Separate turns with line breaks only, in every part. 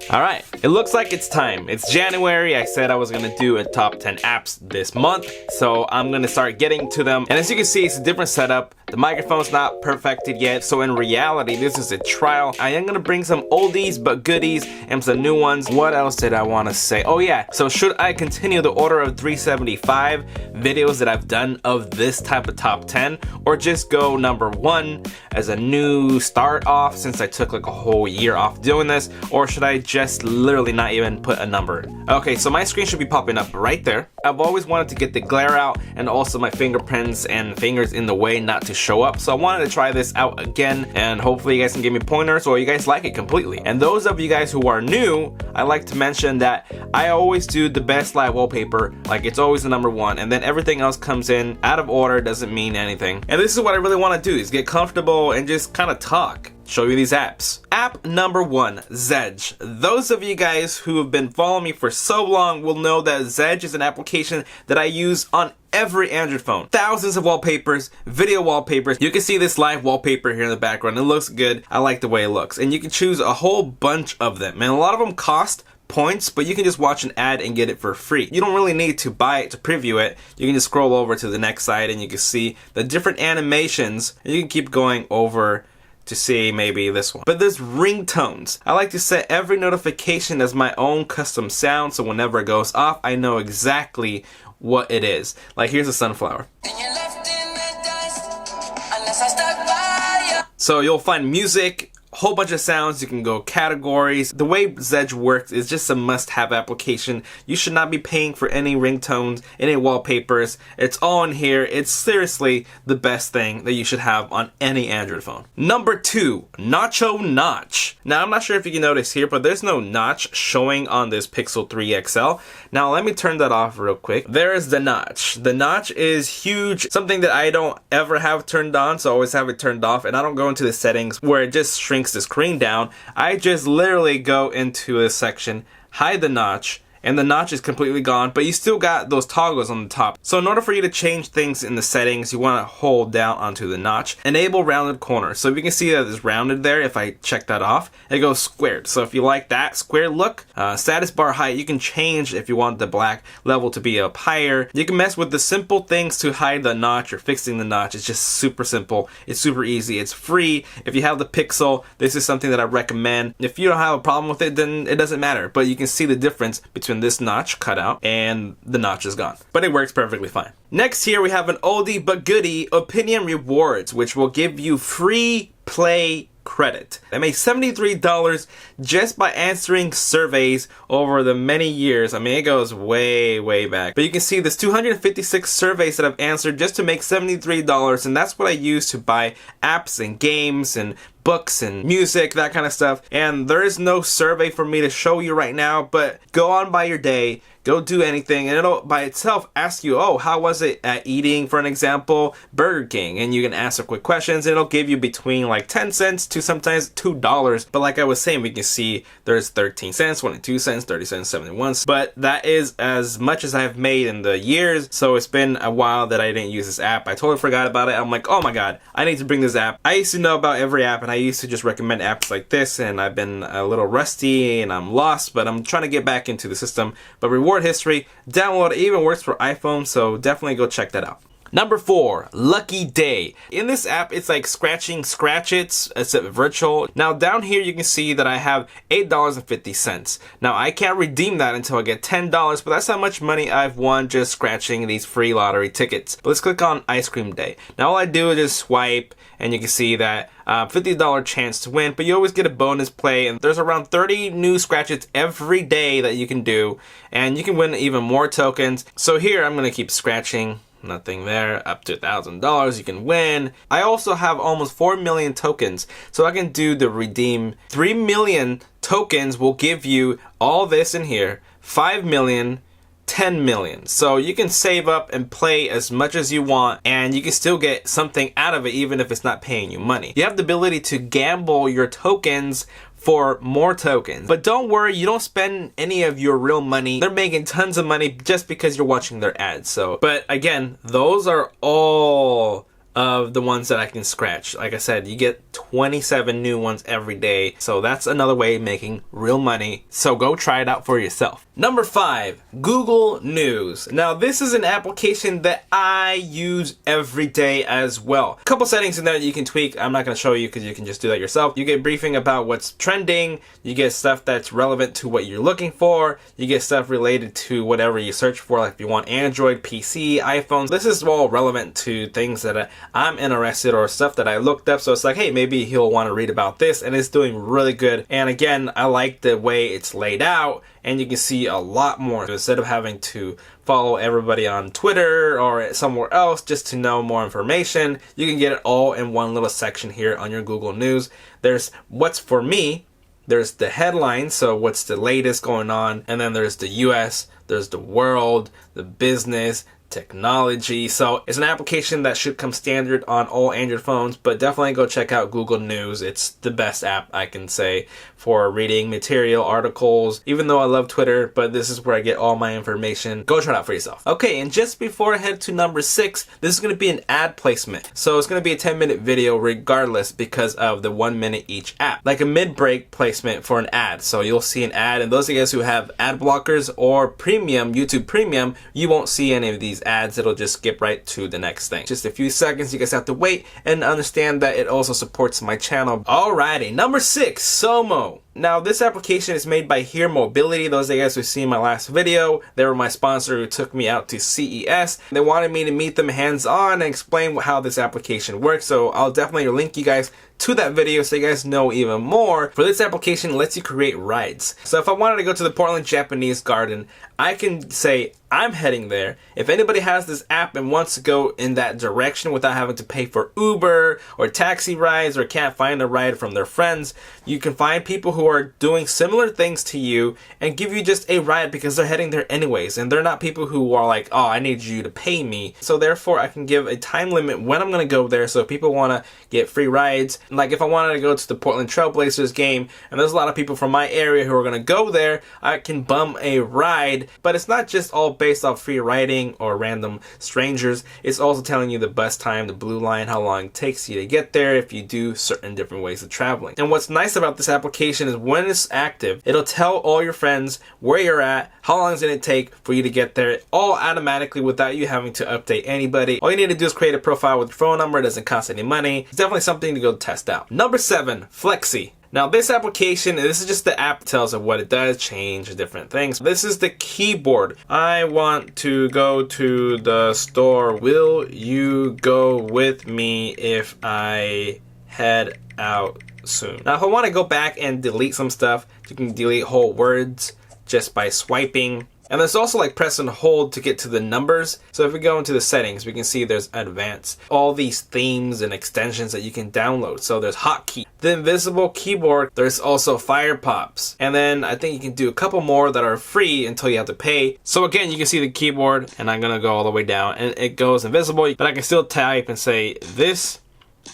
Alright, it looks like it's time. It's January. I said I was gonna do a top 10 apps this month, so I'm gonna start getting to them. And as you can see, it's a different setup. The microphone's not perfected yet, so in reality, this is a trial. I am gonna bring some oldies but goodies and some new ones. What else did I wanna say? Oh yeah, so should I continue the order of 375 videos that I've done of this type of top 10, or just go number 1 as a new start off since I took like a whole year off doing this, or should I just literally not even put a number? Okay, so my screen should be popping up right there. I've always wanted to get the glare out and also my fingerprints and fingers in the way not to show up, so I wanted to try this out again, and hopefully you guys can give me pointers or you guys like it completely. And those of you guys who are new, I like to mention that I always do the best live wallpaper, like it's always the number 1, and then everything else comes in out of order, doesn't mean anything. And this is what I really want to do, is get comfortable and just kind of talk. Show you these apps. App number 1, Zedge. Those of you guys who have been following me for so long will know that Zedge is an application that I use on every Android phone. Thousands of wallpapers, video wallpapers. You can see this live wallpaper here in the background. It looks good. I like the way it looks. And you can choose a whole bunch of them. And a lot of them cost points, but you can just watch an ad and get it for free. You don't really need to buy it to preview it. You can just scroll over to the next side and you can see the different animations. And you can keep going over to see maybe this one. But there's ringtones. I like to set every notification as my own custom sound, so whenever it goes off, I know exactly what it is. Like here's a sunflower. So you'll find music, whole bunch of sounds. You can go categories. The way Zedge works is just a must-have application. You should not be paying for any ringtones, any wallpapers. It's all in here. It's seriously the best thing that you should have on any Android phone. Number 2, Nacho Notch. Now I'm not sure if you can notice here, but there's no notch showing on this Pixel 3 XL. Now let me turn that off real quick. There is the notch. The notch is huge, something that I don't ever have turned on, so I always have it turned off, and I don't go into the settings where it just shrinks the screen down. I just literally go into a section, hide the notch, and the notch is completely gone, but you still got those toggles on the top. So in order for you to change things in the settings, you want to hold down onto the notch. Enable rounded corners. So if you can see that it's rounded there, if I check that off, it goes squared. So if you like that squared look, status bar height, you can change if you want the black level to be up higher. You can mess with the simple things to hide the notch or fixing the notch. It's just super simple. It's super easy. It's free. If you have the Pixel, this is something that I recommend. If you don't have a problem with it, then it doesn't matter. But you can see the difference between this notch cut out and the notch is gone, but it works perfectly fine. Next here we have an oldie but goodie, opinion rewards, which will give you free play credit. I made $73 just by answering surveys over the many years. I mean, it goes way back, but you can see there's 256 surveys that I've answered just to make $73, and that's what I use to buy apps and games and books and music, that kind of stuff. And there is no survey for me to show you right now, but go on by your day, go do anything, and it'll by itself ask you, oh, how was it at eating, for an example, Burger King? And you can answer quick questions, and it'll give you between like 10 cents to sometimes $2. But like I was saying, we can see there's 13 cents, 22 cents, 30 cents, 71 cents. But that is as much as I've made in the years, so it's been a while that I didn't use this app. I totally forgot about it. I'm like, oh my god, I need to bring this app. I used to know about every app, and I used to just recommend apps like this, and I've been a little rusty and I'm lost, but I'm trying to get back into the system. But reward history, download, it even works for iPhone, so definitely go check that out. Number 4, Lucky Day. In this app, it's like scratching scratchets, except virtual. Now down here, you can see that I have $8.50. Now I can't redeem that until I get $10, but that's how much money I've won just scratching these free lottery tickets. But let's click on Ice Cream Day. Now all I do is just swipe, and you can see that $50 chance to win, but you always get a bonus play, and there's around 30 new scratches every day that you can do, and you can win even more tokens. So here I'm gonna keep scratching. Nothing there. Up to $1,000 you can win. I also have almost 4 million tokens, so I can do the redeem. 3 million tokens will give you all this in here. 5 million, 10 million. So you can save up and play as much as you want, and you can still get something out of it even if it's not paying you money. You have the ability to gamble your tokens for more tokens. But don't worry, you don't spend any of your real money. They're making tons of money just because you're watching their ads. So, but again, those are all of the ones that I can scratch. Like I said, you get 27 new ones every day. So that's another way of making real money. So go try it out for yourself. Number 5, Google News. Now this is an application that I use every day as well. A couple settings in there that you can tweak. I'm not going to show you because you can just do that yourself. You get briefing about what's trending. You get stuff that's relevant to what you're looking for. You get stuff related to whatever you search for, like if you want Android, PC, iPhones. This is all relevant to things that I'm interested or stuff that I looked up. So it's like, hey, maybe he'll want to read about this, and it's doing really good. And again, I like the way it's laid out, and you can see a lot more. Instead of having to follow everybody on Twitter or somewhere else just to know more information, you can get it all in one little section here on your Google News. There's what's for me, there's the headlines, so what's the latest going on, and then there's the US, there's the world, the business, technology. So it's an application that should come standard on all Android phones, but definitely go check out Google News. It's the best app, I can say, for reading material, articles, even though I love Twitter, but this is where I get all my information. Go try it out for yourself. Okay, and just before I head to number 6, this is going to be an ad placement. So it's going to be a 10-minute video regardless because of the 1 minute each app. Like a mid-break placement for an ad. So you'll see an ad, and those of you guys who have ad blockers or premium, YouTube Premium, you won't see any of these ads. It'll just skip right to the next thing. Just a few seconds, you guys have to wait and understand that it also supports my channel. Alrighty, number 6, Somo. Now this application is made by Here Mobility. Those of you guys who seen my last video, they were my sponsor who took me out to CES. They wanted me to meet them hands-on and explain how this application works. So I'll definitely link you guys to that video so you guys know even more. For this application, it lets you create rides. So if I wanted to go to the Portland Japanese Garden, I can say I'm heading there. If anybody has this app and wants to go in that direction without having to pay for Uber or taxi rides or can't find a ride from their friends, you can find people who are doing similar things to you and give you just a ride because they're heading there anyways. And they're not people who are like, oh, I need you to pay me. So therefore, I can give a time limit when I'm going to go there. So if people want to get free rides, like if I wanted to go to the Portland Trailblazers game and there's a lot of people from my area who are going to go there, I can bum a ride. But it's not just all based off free riding or random strangers. It's also telling you the bus time, the blue line, how long it takes you to get there if you do certain different ways of traveling. And what's nice about this application is when it's active, it'll tell all your friends where you're at, how long it's going to take for you to get there, all automatically without you having to update anybody. All you need to do is create a profile with your phone number. It doesn't cost any money. It's definitely something to go test out. Number 7, Fleksy. Now this application, this is just the app that tells us what it does, change different things. This is the keyboard. I want to go to the store. Will you go with me if I head out soon? Now if I want to go back and delete some stuff, you can delete whole words just by swiping. And there's also like press and hold to get to the numbers. So if we go into the settings, we can see there's advanced, all these themes and extensions that you can download. So there's hotkey, the invisible keyboard, there's also fire pops. And then I think you can do a couple more that are free until you have to pay. So again, you can see the keyboard, and I'm gonna go all the way down and it goes invisible, but I can still type and say, this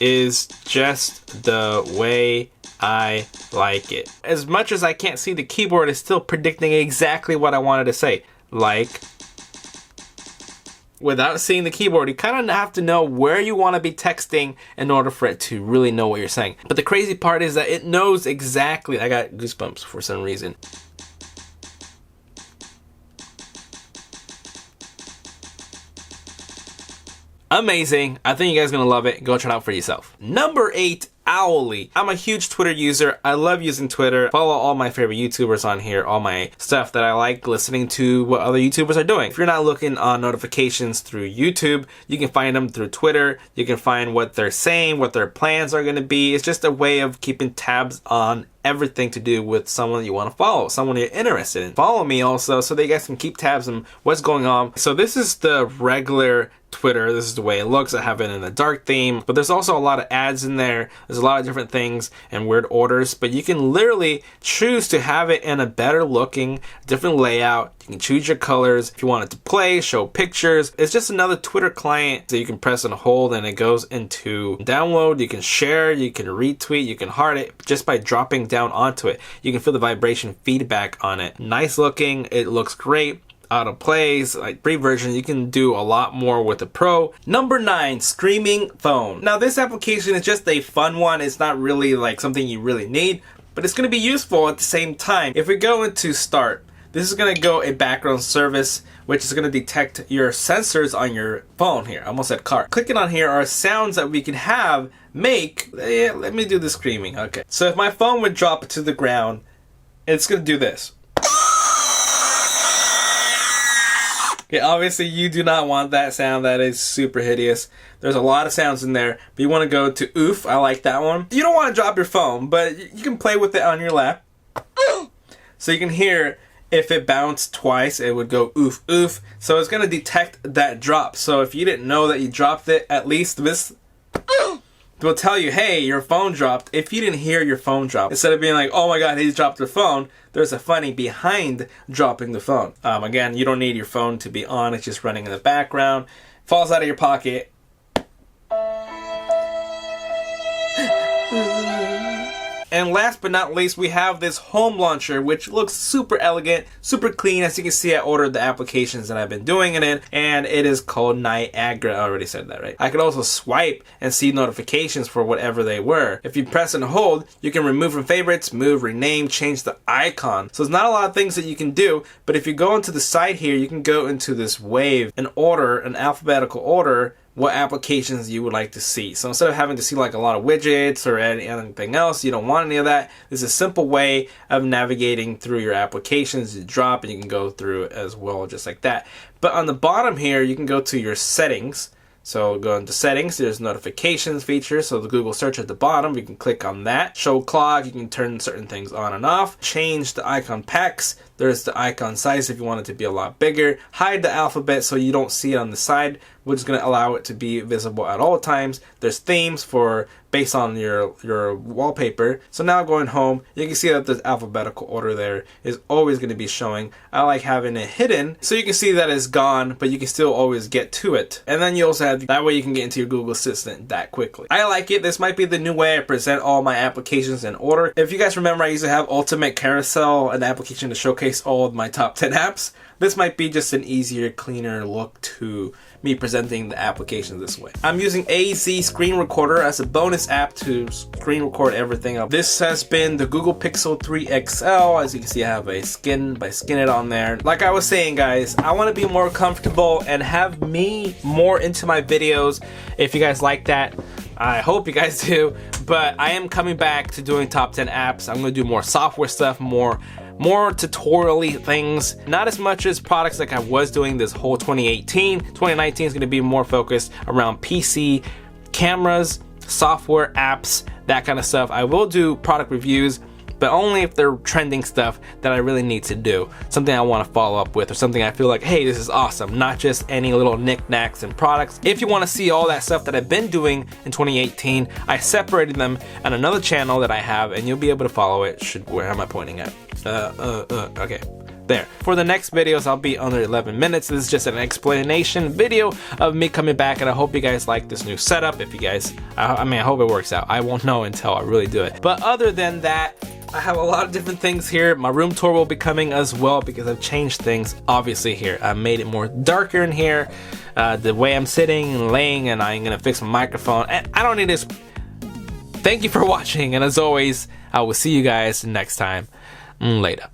is just the way I like it. As much as I can't see the keyboard, it's still predicting exactly what I wanted to say. Like, without seeing the keyboard, you kind of have to know where you want to be texting in order for it to really know what you're saying. But the crazy part is that it knows exactly. I got goosebumps for some reason. Amazing. I think you guys are going to love it. Go try it out for yourself. Number 8, Owly. I'm a huge Twitter user. I love using Twitter. Follow all my favorite YouTubers on here, all my stuff that I like, listening to what other YouTubers are doing. If you're not looking on notifications through YouTube, you can find them through Twitter. You can find what they're saying, what their plans are going to be. It's just a way of keeping tabs on everything to do with someone you want to follow, someone you're interested in. Follow me also so that you guys can keep tabs on what's going on. So this is the regular Twitter. This is the way it looks. I have it in a dark theme, but there's also a lot of ads in there. There's a lot of different things and weird orders, but you can literally choose to have it in a better looking, different layout. You can choose your colors. If you want it to play, show pictures. It's just another Twitter client that you can press and hold and it goes into download. You can share, you can retweet, you can heart it just by dropping down onto it. You can feel the vibration feedback on it. Nice looking. It looks great. autoplays, like free version. You can do a lot more with the Pro. Number 9, streaming phone. Now this application is just a fun one. It's not really like something you really need, but it's going to be useful at the same time. If we go into start, this is going to go a background service, which is going to detect your sensors on your phone here. I almost said car. Clicking on here are sounds that we can have make. Let me do the screaming. Okay. So if my phone would drop to the ground, it's going to do this. Okay, obviously you do not want that sound. That is super hideous. There's a lot of sounds in there, but you want to go to oof. I like that one. You don't want to drop your phone, but you can play with it on your lap. So you can hear if it bounced twice, it would go oof oof. So it's going to detect that drop. So if you didn't know that you dropped it, at least this will tell you, hey, your phone dropped. If you didn't hear your phone drop, instead of being like, oh my god, he dropped the phone, there's a funny behind dropping the phone. Again, you don't need your phone to be on. It's just running in the background. Falls out of your pocket. And last but not least, we have this home launcher, which looks super elegant, super clean. As you can see, I ordered the applications that I've been doing in it, and it is called Niagara. I already said that, right? I could also swipe and see notifications for whatever they were. If you press and hold, you can remove from favorites, move, rename, change the icon. So there's not a lot of things that you can do, but if you go into the side here, you can go into this wave and order, an alphabetical order, what applications you would like to see. So instead of having to see like a lot of widgets or anything else, you don't want any of that. This is a simple way of navigating through your applications. You drop and you can go through it as well, just like that. But on the bottom here, you can go to your settings. So go into settings, there's notifications feature, so the Google search at the bottom, you can click on that. Show clock, you can turn certain things on and off. Change the icon packs, there's the icon size if you want it to be a lot bigger. Hide the alphabet so you don't see it on the side, which is going to allow it to be visible at all times. There's themes for based on your wallpaper. So now going home, you can see that the alphabetical order there is always going to be showing. I like having it hidden so you can see that it's gone, but you can still always get to it. And then you also have, that way you can get into your Google Assistant that quickly. I like it. This might be the new way I present all my applications in order. If you guys remember, I used to have Ultimate Carousel, an application to showcase all of my top 10 apps. This might be just an easier, cleaner look to me presenting the applications this way. I'm using AZ Screen Recorder as a bonus app to screen record everything. This has been the Google Pixel 3 XL. As you can see, I have a skin it on there. Like I was saying, guys, I want to be more comfortable and have me more into my videos. If you guys like that, I hope you guys do. But I am coming back to doing top 10 apps. I'm going to do more software stuff, more tutorial-y things, not as much as products like I was doing this whole 2018. 2019 is going to be more focused around PC, cameras, software, apps, that kind of stuff. I will do product reviews, but only if they're trending stuff that I really need to do. Something I want to follow up with, or something I feel like, hey, this is awesome. Not just any little knickknacks and products. If you want to see all that stuff that I've been doing in 2018, I separated them on another channel that I have, and you'll be able to follow it. Where am I pointing at? Okay. There. For the next videos, I'll be under 11 minutes. This is just an explanation video of me coming back, and I hope you guys like this new setup. If you guys, I hope it works out. I won't know until I really do it. But other than that, I have a lot of different things here. My room tour will be coming as well because I've changed things obviously here. I made it more darker in here. The way I'm sitting and laying, and I'm gonna fix my microphone. And I don't need this. Thank you for watching, and as always, I will see you guys next time. Later.